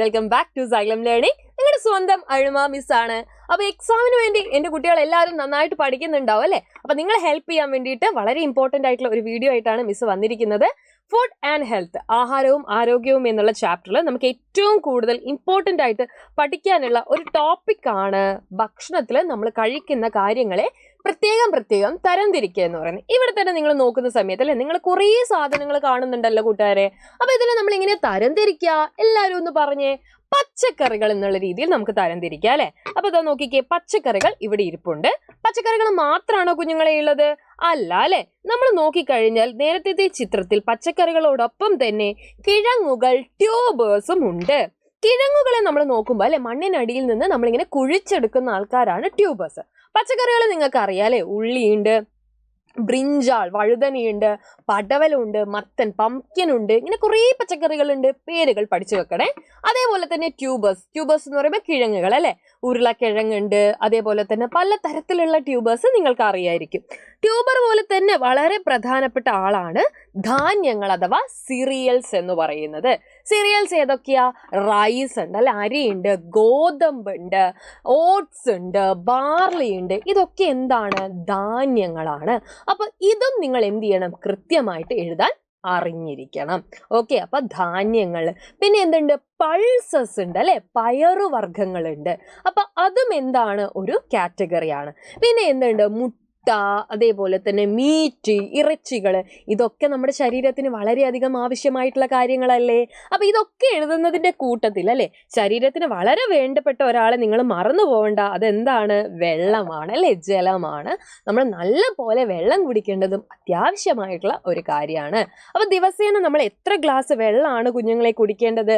Welcome back to Xylem learning. നിങ്ങളുടെ സ്വന്തം അഴുമ miss ആണ്. അപ്പൊ എക്സാമിന് വേണ്ടി എന്റെ കുട്ടികൾ എല്ലാവരും നന്നായിട്ട് പഠിക്കുന്നുണ്ടാവും അല്ലെ? അപ്പൊ നിങ്ങളെ ഹെൽപ്പ് ചെയ്യാൻ വേണ്ടിയിട്ട് വളരെ ഇമ്പോർട്ടന്റ് ആയിട്ടുള്ള ഒരു വീഡിയോ ആയിട്ടാണ് മിസ് വന്നിരിക്കുന്നത്. ഫുഡ് ആൻഡ് ഹെൽത്ത്, ആഹാരവും ആരോഗ്യവും എന്നുള്ള ചാപ്റ്ററിൽ നമുക്ക് ഏറ്റവും കൂടുതൽ ഇമ്പോർട്ടന്റ് ആയിട്ട് പഠിക്കാനുള്ള ഒരു ടോപ്പിക്കാണ് ഭക്ഷണത്തിൽ നമ്മൾ കഴിക്കുന്ന കാര്യങ്ങളെ പ്രത്യേകം തരംതിരിക്കുക എന്ന് പറയുന്നത്. ഇവിടെ തന്നെ നിങ്ങൾ നോക്കുന്ന സമയത്ത് അല്ലെ, നിങ്ങൾ കുറേ സാധനങ്ങൾ കാണുന്നുണ്ടല്ലോ കൂട്ടുകാരെ. അപ്പൊ ഇതിൽ നമ്മൾ ഇങ്ങനെ തരംതിരിക്കുക, എല്ലാവരും ഒന്ന് പറഞ്ഞേ. പച്ചക്കറികൾ എന്നുള്ള രീതിയിൽ നമുക്ക് തരംതിരിക്കാം അല്ലെ. അപ്പൊ ഇതാ നോക്കിക്കേ, പച്ചക്കറികൾ ഇവിടെ ഇരിപ്പുണ്ട്. പച്ചക്കറികൾ മാത്രമാണോ കുഞ്ഞുങ്ങളെ ഉള്ളത്? അല്ല അല്ലെ. നമ്മൾ നോക്കിക്കഴിഞ്ഞാൽ നേരത്തെ ചിത്രത്തിൽ പച്ചക്കറികളോടൊപ്പം തന്നെ കിഴങ്ങുകൾ, ട്യൂബേഴ്സും ഉണ്ട്. കിഴങ്ങുകളെ നമ്മൾ നോക്കുമ്പോൾ അല്ലെ, മണ്ണിനടിയിൽ നിന്ന് നമ്മളിങ്ങനെ കുഴിച്ചെടുക്കുന്ന ആൾക്കാരാണ് ട്യൂബേഴ്സ്. പച്ചക്കറികൾ നിങ്ങൾക്ക് അറിയാം അല്ലെ, ഉള്ളിയുണ്ട്, ബ്രിഞ്ചാൾ, വഴുതനയുണ്ട്, പടവലുണ്ട്, മത്തൻ, പംകിൻ ഉണ്ട്, ഇങ്ങനെ കുറേ പച്ചക്കറികളുണ്ട്. പേരുകൾ പഠിച്ചു വെക്കണേ. അതേപോലെ തന്നെ ട്യൂബേഴ്സ് എന്ന് പറയുമ്പോൾ കിഴങ്ങുകൾ അല്ലെ, ഉരുളക്കിഴങ്ങുണ്ട്. അതേപോലെ തന്നെ പല തരത്തിലുള്ള ട്യൂബേഴ്സ് നിങ്ങൾക്ക് അറിയായിരിക്കും. ട്യൂബർ പോലെ തന്നെ വളരെ പ്രധാനപ്പെട്ട ആളാണ് ധാന്യങ്ങൾ അഥവാ സീരിയൽസ് എന്ന് പറയുന്നത്. സീരിയൽസ് ഏതൊക്കെയാ? റൈസ് ഉണ്ട് അല്ലെ, അരിയുണ്ട്, ഗോതമ്പുണ്ട്, ഓട്സ് ഉണ്ട്, ബാർലി ഉണ്ട്. ഇതൊക്കെ എന്താണ്? ധാന്യങ്ങളാണ്. അപ്പൊ ഇതും നിങ്ങൾ എന്ത് ചെയ്യണം? കൃത്യമായിട്ട് എഴുതാൻ അറിഞ്ഞിരിക്കണം. ഓക്കെ, അപ്പൊ ധാന്യങ്ങൾ. പിന്നെ എന്തുണ്ട്? പൾസസ് ഉണ്ട് അല്ലെ, പയറുവർഗ്ഗങ്ങളുണ്ട്. അപ്പൊ അതും എന്താണ്? ഒരു കാറ്റഗറിയാണ്. പിന്നെ എന്തുണ്ട്? മുട്ട, അതേപോലെ തന്നെ മീറ്റ്, ഇറച്ചികൾ. ഇതൊക്കെ നമ്മുടെ ശരീരത്തിന് വളരെയധികം ആവശ്യമായിട്ടുള്ള കാര്യങ്ങളല്ലേ. അപ്പൊ ഇതൊക്കെ എഴുതുന്നതിന്റെ കൂട്ടത്തിൽ അല്ലെ, ശരീരത്തിന് വളരെ വേണ്ടപ്പെട്ട ഒരാളെ നിങ്ങൾ മറന്നു പോകണ്ട. അതെന്താണ്? വെള്ളമാണ് അല്ലെ, ജലമാണ്. നമ്മൾ നല്ല പോലെ വെള്ളം കുടിക്കേണ്ടതും അത്യാവശ്യമായിട്ടുള്ള ഒരു കാര്യമാണ്. അപ്പൊ ദിവസേന നമ്മൾ എത്ര ഗ്ലാസ് വെള്ളമാണ് കുഞ്ഞുങ്ങളെ കുടിക്കേണ്ടത്?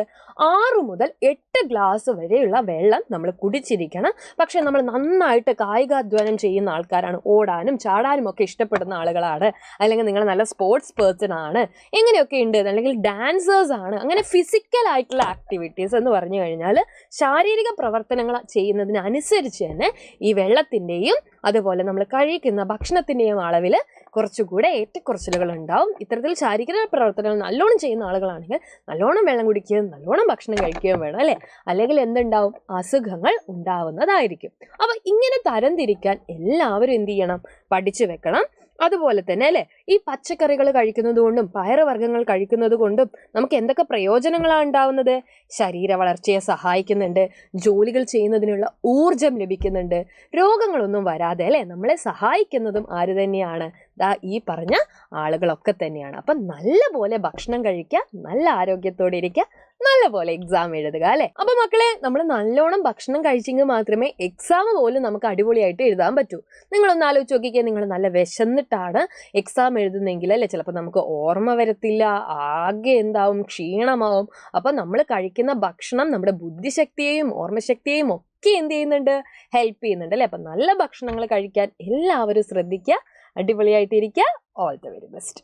6 മുതൽ 8 ഗ്ലാസ് വരെയുള്ള വെള്ളം നമ്മൾ കുടിച്ചിരിക്കണം. പക്ഷെ നമ്മൾ നന്നായിട്ട് കായികാധ്വാനം ചെയ്യുന്ന ആൾക്കാരാണ്, ഓടാനും ചാടാനും ഒക്കെ ഇഷ്ടപ്പെടുന്ന ആളുകളാണ്, അല്ലെങ്കിൽ നിങ്ങൾ നല്ല സ്പോർട്സ് പേഴ്സൺ ആണ്, എങ്ങനെയൊക്കെ ഉണ്ട്, അല്ലെങ്കിൽ ഡാൻസേഴ്സ് ആണ്, അങ്ങനെ ഫിസിക്കൽ ആയിട്ടുള്ള ആക്ടിവിറ്റീസ് എന്ന് പറഞ്ഞു കഴിഞ്ഞാൽ ശാരീരിക പ്രവർത്തനങ്ങൾ ചെയ്യുന്നതിനനുസരിച്ച് തന്നെ ഈ വെള്ളത്തിൻ്റെയും അതുപോലെ നമ്മൾ കഴിക്കുന്ന ഭക്ഷണത്തിൻ്റെയും അളവിൽ കുറച്ചുകൂടെ ഏറ്റക്കുറച്ചിലുകൾ ഉണ്ടാവും. ഇത്തരത്തിൽ ശാരീരിക പ്രവർത്തനങ്ങൾ നല്ലോണം ചെയ്യുന്ന ആളുകളാണെങ്കിൽ നല്ലോണം വെള്ളം കുടിക്കുകയും നല്ലോണം ഭക്ഷണം കഴിക്കുകയും വേണം അല്ലേ. അല്ലെങ്കിൽ എന്തുണ്ടാവും? അസുഖങ്ങൾ ഉണ്ടാവുന്നതായിരിക്കും. അപ്പൊ ഇങ്ങനെ തരംതിരിക്കാൻ എല്ലാവരും എന്ത് ചെയ്യണം? പഠിച്ചു വെക്കണം. അതുപോലെ തന്നെ അല്ലെ, ഈ പച്ചക്കറികൾ കഴിക്കുന്നത് കൊണ്ടും പയറുവർഗ്ഗങ്ങൾ കഴിക്കുന്നത് കൊണ്ടും നമുക്ക് എന്തൊക്കെ പ്രയോജനങ്ങളാണ് ഉണ്ടാവുന്നത്? ശരീര വളർച്ചയെ സഹായിക്കുന്നുണ്ട്, ജോലികൾ ചെയ്യുന്നതിനുള്ള ഊർജം ലഭിക്കുന്നുണ്ട്, രോഗങ്ങളൊന്നും വരാതെ അല്ലെ നമ്മളെ സഹായിക്കുന്നതും ആര് തന്നെയാണ്? ഈ പറഞ്ഞ ആളുകളൊക്കെ തന്നെയാണ്. അപ്പം നല്ല പോലെ ഭക്ഷണം കഴിക്കുക, നല്ല ആരോഗ്യത്തോടെ ഇരിക്കുക, നല്ല പോലെ എക്സാം എഴുതുക അല്ലെ. അപ്പൊ മക്കളെ, നമ്മൾ നല്ലോണം ഭക്ഷണം കഴിച്ചെങ്കിൽ മാത്രമേ എക്സാം പോലും നമുക്ക് അടിപൊളിയായിട്ട് എഴുതാൻ പറ്റൂ. നിങ്ങളൊന്ന് ആലോചിച്ച് നോക്കിക്കേ, നിങ്ങൾ നല്ല വിശന്നിട്ടാണ് എക്സാം എഴുതുന്നെങ്കിൽ അല്ലെ, ചിലപ്പോൾ നമുക്ക് ഓർമ്മ വരത്തില്ല, ആകെ എന്താവും? ക്ഷീണമാവും. അപ്പൊ നമ്മൾ കഴിക്കുന്ന ഭക്ഷണം നമ്മുടെ ബുദ്ധിശക്തിയെയും ഓർമ്മശക്തിയെയും ഒക്കെ എന്ത് ചെയ്യുന്നുണ്ട്? ഹെൽപ്പ് ചെയ്യുന്നുണ്ട് അല്ലെ. അപ്പൊ നല്ല ഭക്ഷണങ്ങൾ കഴിക്കാൻ എല്ലാവരും ശ്രദ്ധിക്കുക, അടിപൊളിയായിട്ടിരിക്കുക. All the very best.